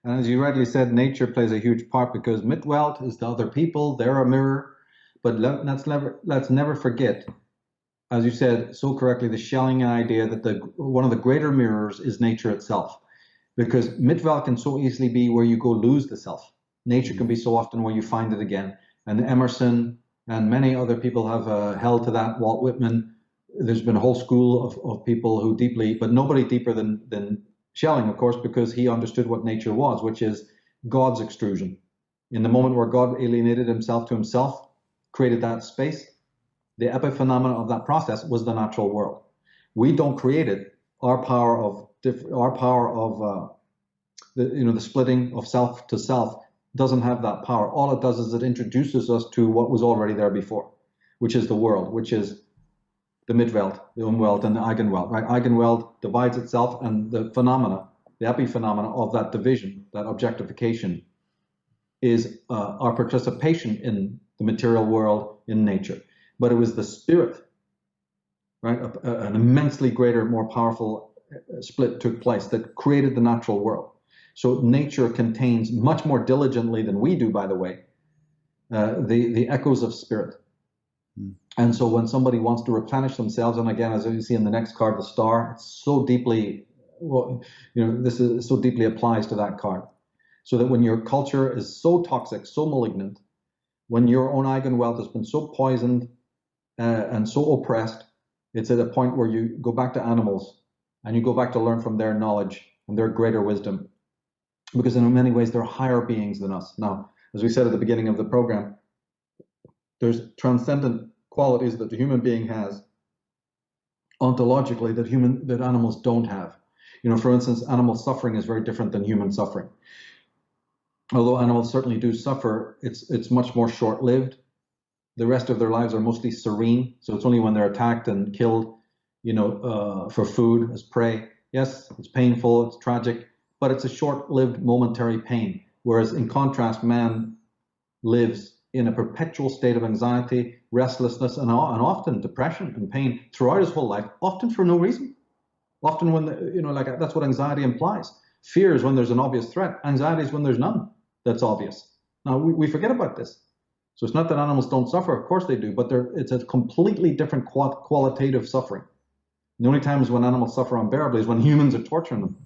And as you rightly said, nature plays a huge part because Mitwelt is the other people, they're a mirror. But let's never forget, as you said so correctly, the Schelling idea that one of the greater mirrors is nature itself. Because Mitwelt can so easily be where you go lose the self. Nature can be so often where you find it again. And Emerson and many other people have held to that. Walt Whitman, there's been a whole school of people who deeply, but nobody deeper than Schelling, of course, because he understood what nature was, which is God's extrusion. In the moment where God alienated himself to himself, created that space, the epiphenomena of that process was the natural world. We don't create it. Our power of the splitting of self to self doesn't have that power. All it does is it introduces us to what was already there before, which is the world, which is the Mitwelt, the Umwelt, and the Eigenwelt. Right? Eigenwelt divides itself, and the phenomena, the epiphenomena of that division, that objectification, is our participation in the material world, in nature. But it was the spirit, right? An immensely greater, more powerful split took place that created the natural world. So nature contains much more diligently than we do, by the way, the echoes of spirit. Mm. And so when somebody wants to replenish themselves, and again, as you see in the next card, the star, it's so deeply, this is so deeply applies to that card. So that when your culture is so toxic, so malignant, when your own eigenwealth has been so poisoned and so oppressed, it's at a point where you go back to animals and you go back to learn from their knowledge and their greater wisdom. Because in many ways, they're higher beings than us. Now, as we said at the beginning of the program, there's transcendent qualities that the human being has ontologically that animals don't have. For instance, animal suffering is very different than human suffering. Although animals certainly do suffer, it's much more short-lived. The rest of their lives are mostly serene. So it's only when they're attacked and killed, for food as prey. Yes, it's painful, it's tragic, but it's a short-lived momentary pain. Whereas in contrast, man lives in a perpetual state of anxiety, restlessness, and often depression and pain throughout his whole life, often for no reason. Often when, that's what anxiety implies. Fear is when there's an obvious threat. Anxiety is when there's none that's obvious. Now, we forget about this. So it's not that animals don't suffer. Of course they do, but it's a completely different qualitative suffering. The only times when animals suffer unbearably is when humans are torturing them.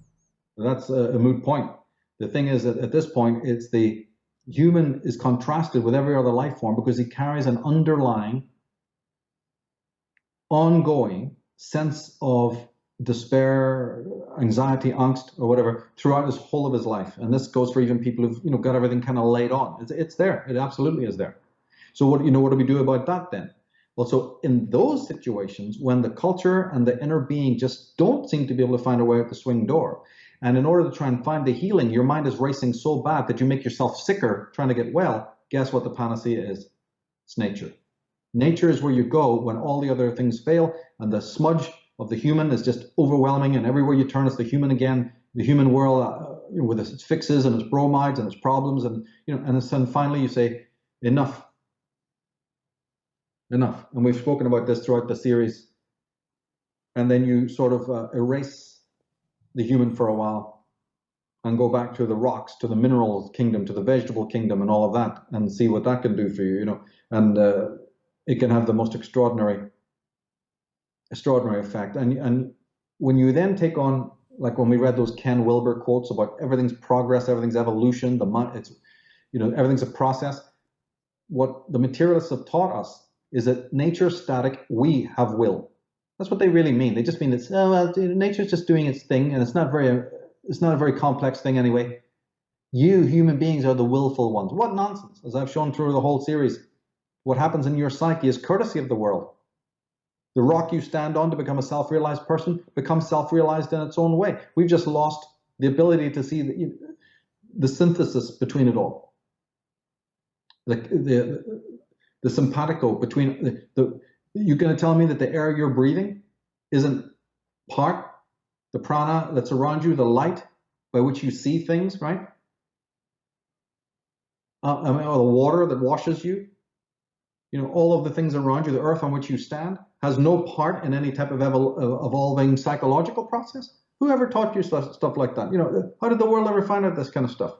That's a moot point. The thing is that at this point, it's the human is contrasted with every other life form because he carries an underlying, ongoing sense of despair, anxiety, angst, or whatever throughout his whole of his life. And this goes for even people who've got everything kind of laid on. It's there. It absolutely is there. So what do we do about that then? Well, so in those situations when the culture and the inner being just don't seem to be able to find a way out the swing door, and in order to try and find the healing, your mind is racing so bad that you make yourself sicker trying to get well, guess what the panacea is? It's nature. Nature is where you go when all the other things fail and the smudge of the human is just overwhelming, and everywhere you turn it's the human again, the human world with its fixes and its bromides and its problems, and then finally you say, enough. And we've spoken about this throughout the series. And then you sort of erase the human for a while and go back to the rocks, to the mineral kingdom, to the vegetable kingdom and all of that, and see what that can do for you, and it can have the most extraordinary effect. And when you then take on, like when we read those Ken Wilber quotes about everything's progress, everything's evolution, everything's a process. What the materialists have taught us is that nature's static, we have will. That's what they really mean. They just mean that nature's just doing its thing, and it's not a very complex thing anyway. You human beings are the willful ones. What nonsense! As I've shown through the whole series, what happens in your psyche is courtesy of the world. The rock you stand on to become a self-realized person becomes self-realized in its own way. We've just lost the ability to see the synthesis between it all. The simpatico between you're going to tell me that the air you're breathing isn't part, the prana that's around you, the light by which you see things, right? Or the water that washes you, all of the things around you, the earth on which you stand, has no part in any type of evolving psychological process. Whoever taught you stuff like that? How did the world ever find out this kind of stuff?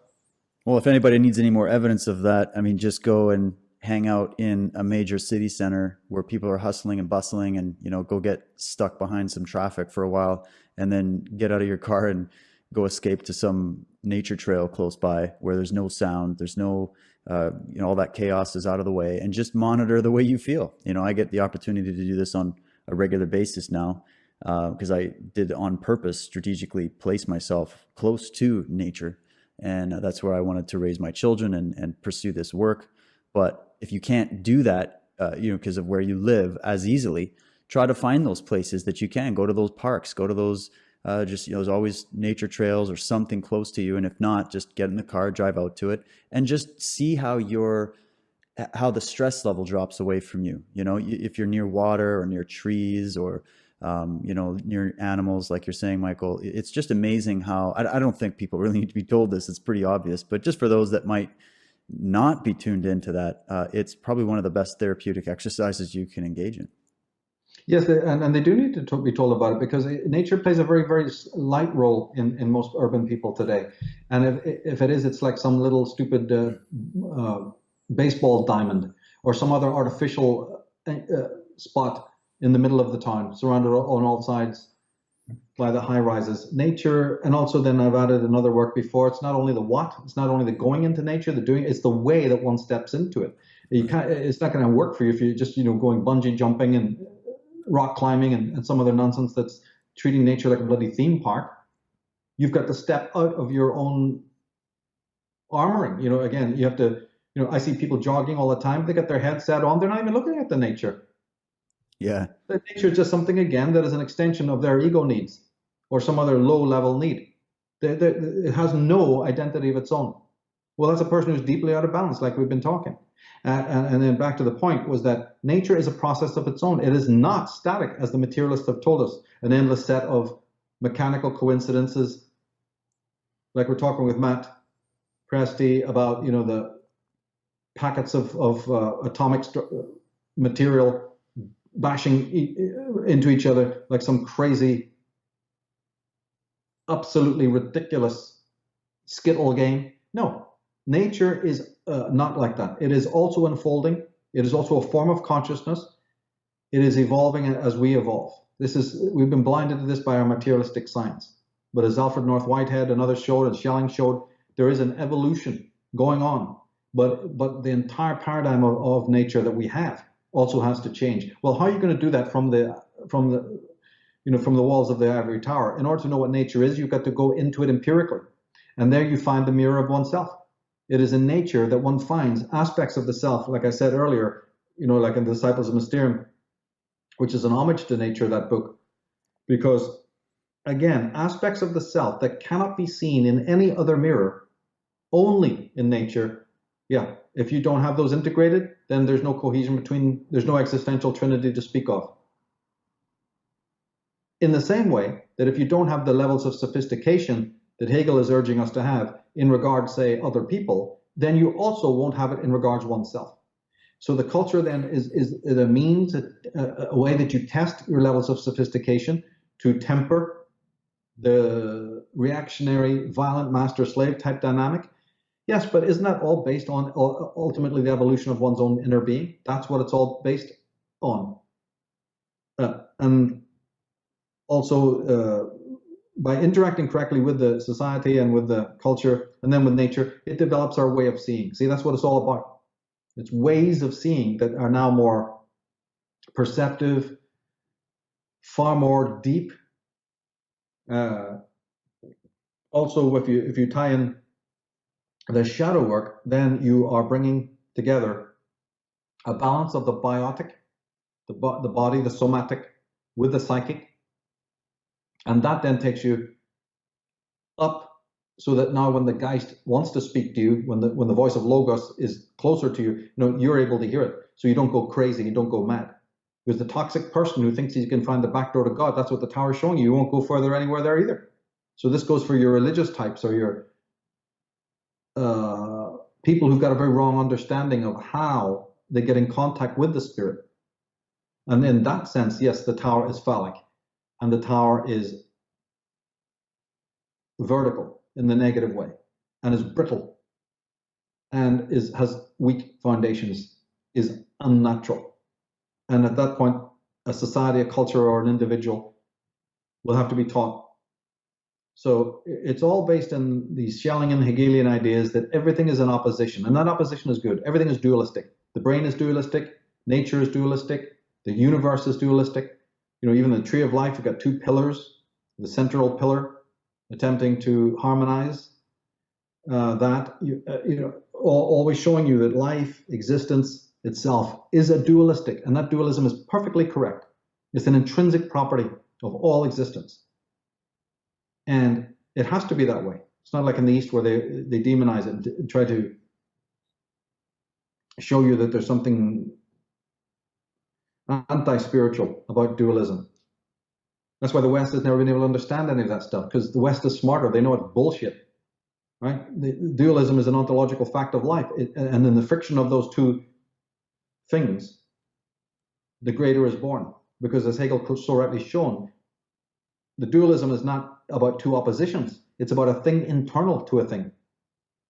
Well, if anybody needs any more evidence of that, I mean, just go and hang out in a major city center where people are hustling and bustling, and go get stuck behind some traffic for a while, and then get out of your car and go escape to some nature trail close by where there's no sound, there's no, all that chaos is out of the way, and just monitor the way you feel. I get the opportunity to do this on a regular basis now because I did on purpose strategically place myself close to nature, and that's where I wanted to raise my children and pursue this work. But if you can't do that, because of where you live as easily, try to find those places that you can. Go to those parks, go to those there's always nature trails or something close to you. And if not, just get in the car, drive out to it, and just see how the stress level drops away from you. If you're near water or near trees or near animals, like you're saying, Michael, it's just amazing how I don't think people really need to be told this. It's pretty obvious, but just for those that might not be tuned into that, it's probably one of the best therapeutic exercises you can engage in. Yes, and they do need to be told about it because nature plays a very, very light role in most urban people today. And if it is, it's like some little stupid baseball diamond or some other artificial spot in the middle of the town, surrounded on all sides by the high rises. Nature, and also then I've added another work before. It's not only the what, it's not only the going into nature, the doing, it's the way that one steps into it. You can't, it's not going to work for you if you're just going bungee jumping and rock climbing and some other nonsense that's treating nature like a bloody theme park. You've got to step out of your own armoring. Again, you have to, I see people jogging all the time. They got their headset on. They're not even looking at the nature. Yeah. The nature is just something, again, that is an extension of their ego needs or some other low level need. It has no identity of its own. Well, that's a person who's deeply out of balance, like we've been talking. And then back to the point was that nature is a process of its own. It is not static, as the materialists have told us, an endless set of mechanical coincidences. Like we're talking with Matt Presti about, the packets of atomic material bashing into each other like some crazy, absolutely ridiculous skittle game. No, nature is not like that. It is also unfolding. It is also a form of consciousness. It is evolving as we evolve. We've been blinded to this by our materialistic science. But as Alfred North Whitehead and others showed, and Schelling showed, there is an evolution going on. But the entire paradigm of nature that we have also has to change. Well, how are you going to do that from the walls of the ivory tower? In order to know what nature is, you've got to go into it empirically. And there you find the mirror of oneself. It is in nature that one finds aspects of the self, like I said earlier, like in the Disciples of Mysterium, which is an homage to nature, that book. Because, again, aspects of the self that cannot be seen in any other mirror, only in nature. Yeah, if you don't have those integrated, then there's no cohesion there's no existential trinity to speak of. In the same way that if you don't have the levels of sophistication that Hegel is urging us to have in regard, say, other people, then you also won't have it in regards oneself. So the culture then is a means, a way that you test your levels of sophistication to temper the reactionary, violent master-slave type dynamic. Yes, but isn't that all based on ultimately the evolution of one's own inner being? That's what it's all based on. And also, by interacting correctly with the society and with the culture and then with nature, it develops our way of seeing. See, that's what it's all about. It's ways of seeing that are now more perceptive, far more deep. Also, if you tie in the shadow work, then you are bringing together a balance of the biotic, the body, the somatic, with the psychic. And that then takes you up so that now when the Geist wants to speak to you, when the voice of Logos is closer to you, you're able to hear it. So you don't go crazy, you don't go mad. Because the toxic person who thinks he can find the back door to God, that's what the tower is showing you. You won't go further anywhere there either. So this goes for your religious types or your people who've got a very wrong understanding of how they get in contact with the spirit. And in that sense, yes, the tower is phallic. And the tower is vertical in the negative way, and is brittle, and has weak foundations, is unnatural. And at that point, a society, a culture, or an individual will have to be taught. So it's all based on these Schellingian Hegelian ideas that everything is in opposition, and that opposition is good. Everything is dualistic. The brain is dualistic, nature is dualistic, the universe is dualistic. Even the tree of life, you've got two pillars, the central pillar attempting to harmonize always showing you that life, existence itself is a dualistic, and that dualism is perfectly correct. It's an intrinsic property of all existence. And it has to be that way. It's not like in the East where they demonize it and try to show you that there's something anti-spiritual about dualism. That's why the West has never been able to understand any of that stuff, because the West is smarter. They know it's bullshit, right? The dualism is an ontological fact of life. And in the friction of those two things, the greater is born. Because as Hegel so rightly shown, the dualism is not about two oppositions. It's about a thing internal to a thing.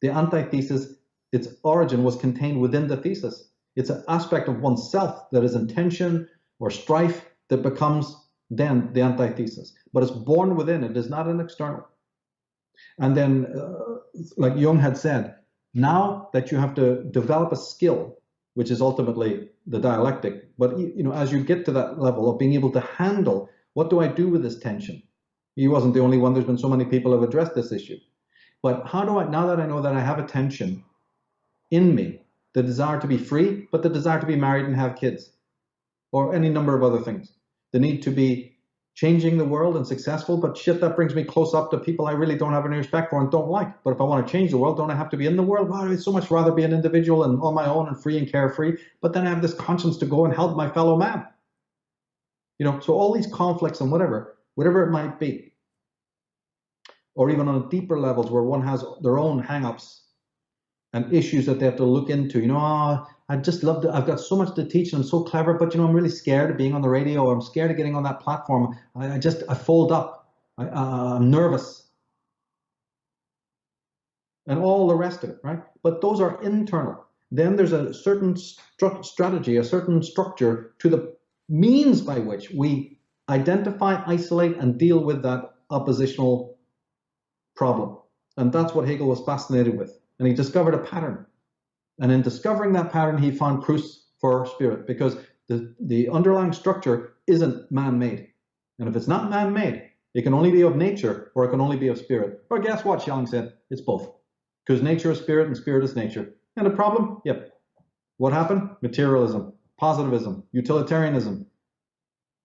The antithesis, its origin was contained within the thesis. It's an aspect of oneself that is in tension or strife that becomes then the antithesis. But it's born within. It is not an external. And then, like Jung had said, now that you have to develop a skill, which is ultimately the dialectic, but as you get to that level of being able to handle, what do I do with this tension? He wasn't the only one. There's been so many people who have addressed this issue. But how do I, now that I know that I have a tension in me, the desire to be free, but the desire to be married and have kids, or any number of other things, the need to be changing the world and successful, but shit, that brings me close up to people I really don't have any respect for and don't like. But if I want to change the world, don't I have to be in the world? Well, I'd so much rather be an individual and on my own and free and carefree, but then I have this conscience to go and help my fellow man. So all these conflicts and whatever it might be, or even on deeper levels where one has their own hang-ups and issues that they have to look into. I just love to, I've got so much to teach and I'm so clever, but I'm really scared of being on the radio, or I'm scared of getting on that platform. I fold up. I'm nervous. And all the rest of it, right? But those are internal. Then there's a certain strategy, a certain structure to the means by which we identify, isolate, and deal with that oppositional problem. And that's what Hegel was fascinated with. And he discovered a pattern. And in discovering that pattern, he found proofs for spirit, because the underlying structure isn't man-made. And if it's not man-made, it can only be of nature, or it can only be of spirit. Or guess what, Schelling said? It's both. Because nature is spirit and spirit is nature. And a problem? Yep. What happened? Materialism, positivism, utilitarianism,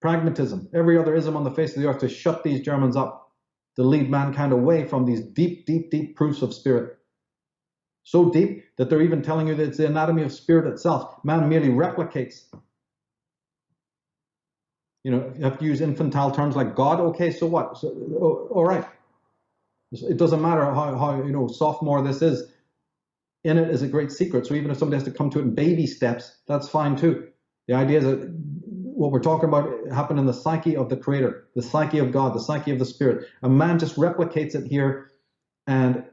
pragmatism, every other ism on the face of the earth to shut these Germans up, to lead mankind away from these deep, deep, deep proofs of spirit. So deep that they're even telling you that it's the anatomy of spirit itself. Man merely replicates. You have to use infantile terms like God. Okay, so what? So, all right. It doesn't matter how sophomore this is. In it is a great secret. So even if somebody has to come to it in baby steps, that's fine too. The idea is that what we're talking about happened in the psyche of the Creator, the psyche of God, the psyche of the Spirit. A man just replicates it here, and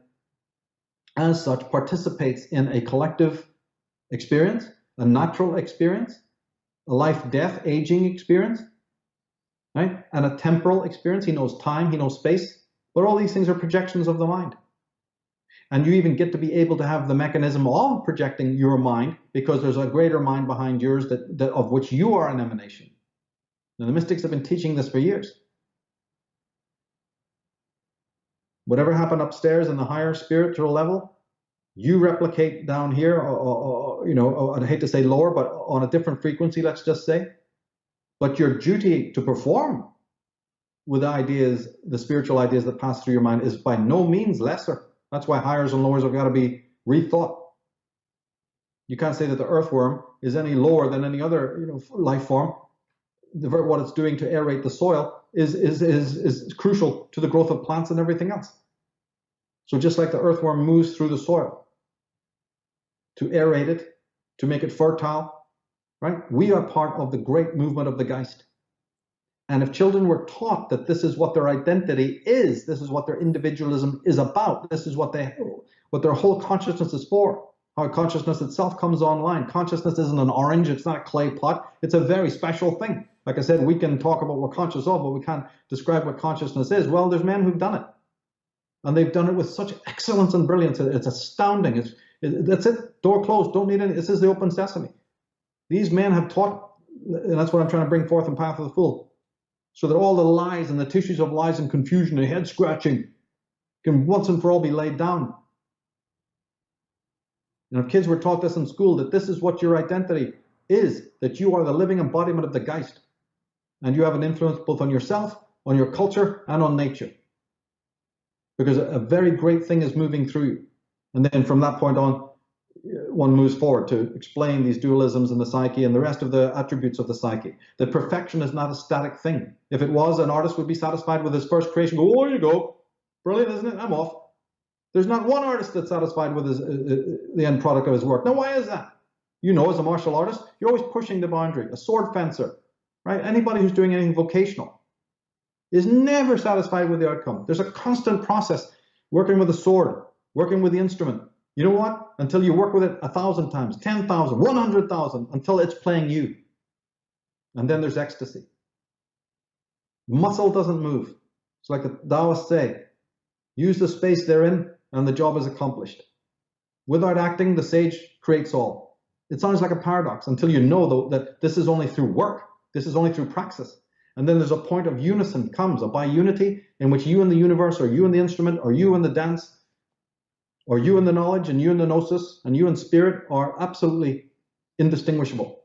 as such participates in a collective experience, a natural experience, a life-death, aging experience, right? And a temporal experience. He knows time, he knows space, but all these things are projections of the mind. And you even get to be able to have the mechanism of projecting your mind, because there's a greater mind behind yours that of which you are an emanation. Now, the mystics have been teaching this for years. Whatever happened upstairs in the higher spiritual level, you replicate down here, I hate to say lower, but on a different frequency, let's just say. But your duty to perform with ideas, the spiritual ideas that pass through your mind, is by no means lesser. That's why highers and lowers have got to be rethought. You can't say that the earthworm is any lower than any other life form. What it's doing to aerate the soil is crucial to the growth of plants and everything else. So just like the earthworm moves through the soil to aerate it, to make it fertile, right? We are part of the great movement of the Geist. And if children were taught that this is what their identity is, this is what their individualism is about, this is what their whole consciousness is for, how consciousness itself comes online. Consciousness isn't an orange, it's not a clay pot, it's a very special thing. Like I said, we can talk about what we're conscious of, but we can't describe what consciousness is. Well, there's men who've done it. And they've done it with such excellence and brilliance. It's astounding. That's it. Door closed. Don't need any. This is the open sesame. These men have taught, and that's what I'm trying to bring forth in Path of the Fool, so that all the lies and the tissues of lies and confusion and head scratching can once and for all be laid down. And if kids were taught this in school, that this is what your identity is, that you are the living embodiment of the Geist, and you have an influence both on yourself, on your culture, and on nature. Because a very great thing is moving through you. And then from that point on, one moves forward to explain these dualisms in the psyche and the rest of the attributes of the psyche. That perfection is not a static thing. If it was, an artist would be satisfied with his first creation. Go, oh, there you go. Brilliant, isn't it? I'm off. There's not one artist that's satisfied with the end product of his work. Now, why is that? You know, as a martial artist, you're always pushing the boundary. A sword fencer, right? Anybody who's doing anything vocational is never satisfied with the outcome. There's a constant process, working with a sword, working with the instrument. You know what? Until you work with it 1,000 times, 10,000, 100,000, until it's playing you. And then there's ecstasy. Muscle doesn't move. It's like the Taoists say, use the space they're in and the job is accomplished. Without acting, the sage creates all. It sounds like a paradox until you know, though, that this is only through work. This is only through praxis. And then there's a point of unison comes, a bi-unity, in which you and the universe, or you and the instrument, or you and the dance, or you and the knowledge, and you and the gnosis, and you and spirit are absolutely indistinguishable.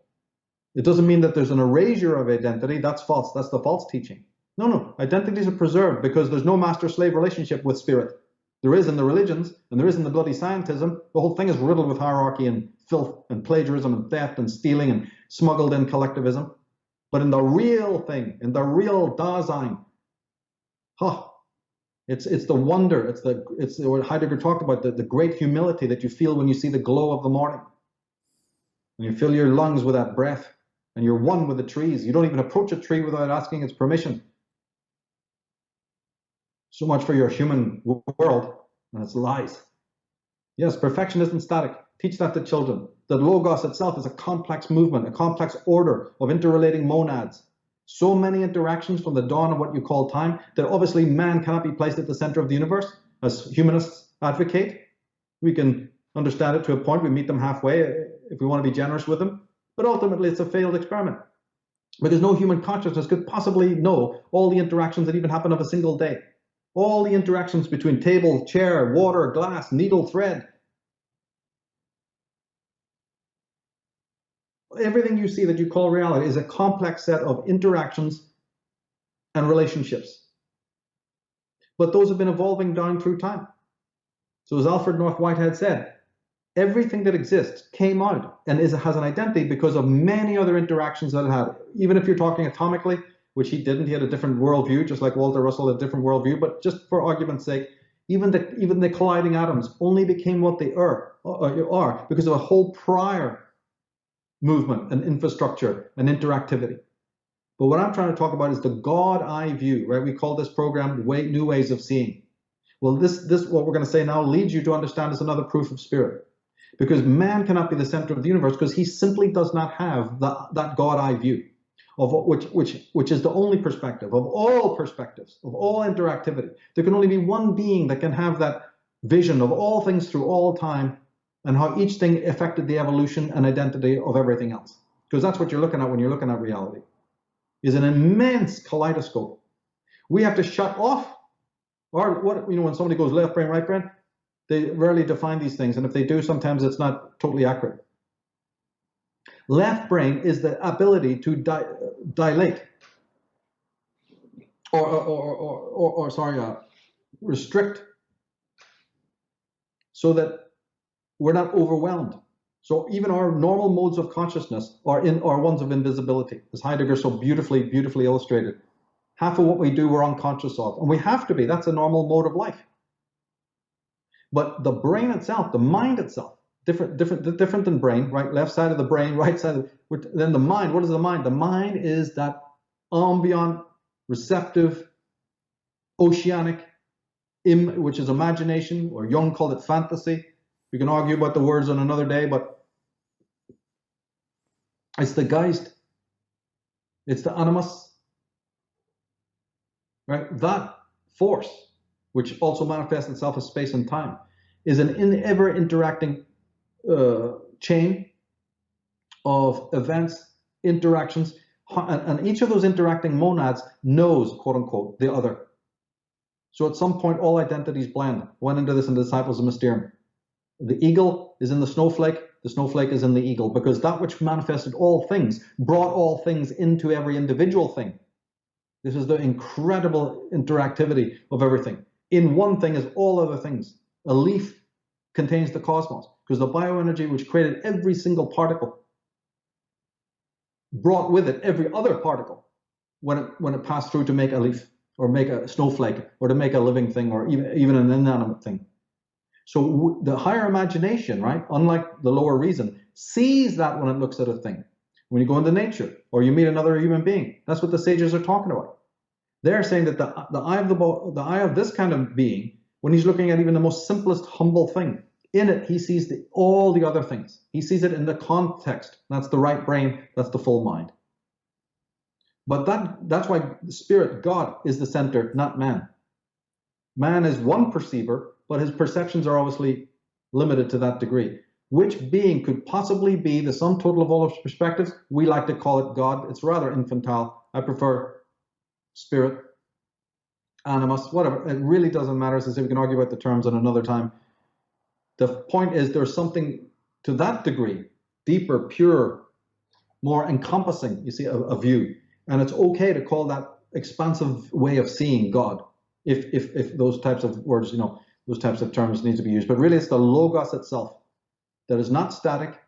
It doesn't mean that there's an erasure of identity. That's false. That's the false teaching. No. Identities are preserved because there's no master-slave relationship with spirit. There is in the religions, and there is in the bloody scientism. The whole thing is riddled with hierarchy and filth and plagiarism and theft and stealing and smuggled in collectivism. But in the real thing, in the real Dasein, it's the wonder, it's what Heidegger talked about, the great humility that you feel when you see the glow of the morning. When you fill your lungs with that breath, and you're one with the trees. You don't even approach a tree without asking its permission. So much for your human world, and it's lies. Yes, perfection isn't static. Teach that to children. That logos itself is a complex movement, a complex order of interrelating monads. So many interactions from the dawn of what you call time that obviously man cannot be placed at the center of the universe, as humanists advocate. We can understand it to a point. We meet them halfway if we want to be generous with them. But ultimately, it's a failed experiment. Because no human consciousness could possibly know all the interactions that even happen of a single day. All the interactions between table, chair, water, glass, needle, thread. Everything you see that you call reality is a complex set of interactions and relationships. But those have been evolving down through time. So as Alfred North Whitehead said, everything that exists came out and has an identity because of many other interactions that it had. Even if you're talking atomically, which he didn't, he had a different worldview, just like Walter Russell had a different worldview. But just for argument's sake, even the colliding atoms only became what they are because of a whole prior movement and infrastructure and interactivity. But what I'm trying to talk about is the God eye view, right? We call this program New Ways of Seeing. Well, this what we're going to say now leads you to understand is another proof of spirit. Because man cannot be the center of the universe because he simply does not have that God eye view of which is the only perspective of all perspectives, of all interactivity. There can only be one being that can have that vision of all things through all time and how each thing affected the evolution and identity of everything else. Because that's what you're looking at when you're looking at reality, is an immense kaleidoscope. We have to shut off, or what, when somebody goes left brain, right brain, they rarely define these things, and if they do, sometimes it's not totally accurate. Left brain is the ability to dilate, restrict, so that we're not overwhelmed. So even our normal modes of consciousness are ones of invisibility, as Heidegger so beautifully illustrated. Half of what we do, we're unconscious of, and we have to be. That's a normal mode of life. But the brain itself, the mind itself, different than brain, right? Left side of the brain, right side of then the mind. What is the mind? The mind is that ambient receptive, oceanic, which is imagination, or Jung called it fantasy. We can argue about the words on another day, but it's the Geist, it's the animus, right? That force, which also manifests itself as space and time, is an ever interacting chain of events, interactions, and each of those interacting monads knows, quote unquote, the other. So at some point, all identities blend. Went into this in the Disciples of Mysterium. The eagle is in the snowflake is in the eagle, because that which manifested all things brought all things into every individual thing. This is the incredible interactivity of everything. In one thing is all other things. A leaf contains the cosmos, because the bioenergy which created every single particle brought with it every other particle when it passed through to make a leaf, or make a snowflake, or to make a living thing, or even an inanimate thing. So the higher imagination, right, unlike the lower reason, sees that when it looks at a thing. When you go into nature, or you meet another human being, that's what the sages are talking about. They're saying that the eye of this kind of being, when he's looking at even the most simplest, humble thing, in it he sees all the other things. He sees it in the context. That's the right brain. That's the full mind. But that's why the Spirit, God, is the center, not man. Man is one perceiver, but his perceptions are obviously limited to that degree. Which being could possibly be the sum total of all of perspectives? We like to call it God. It's rather infantile. I prefer Spirit, animus, whatever. It really doesn't matter, since we can argue about the terms at another time. The point is, there's something to that degree, deeper, pure, more encompassing, you see, a view. And it's okay to call that expansive way of seeing God, if those types of words, those types of terms need to be used. But really, it's the logos itself that is not static,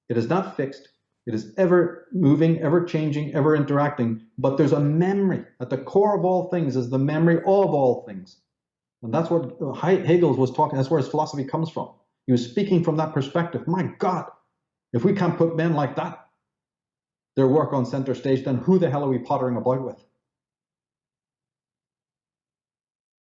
it is not fixed, it is ever moving, ever changing, ever interacting, but there's a memory. At the core of all things is the memory of all things. And that's what Hegel was talking, that's where his philosophy comes from. He was speaking from that perspective. My God, if we can't put men like that, their work on center stage, then who the hell are we pottering about with?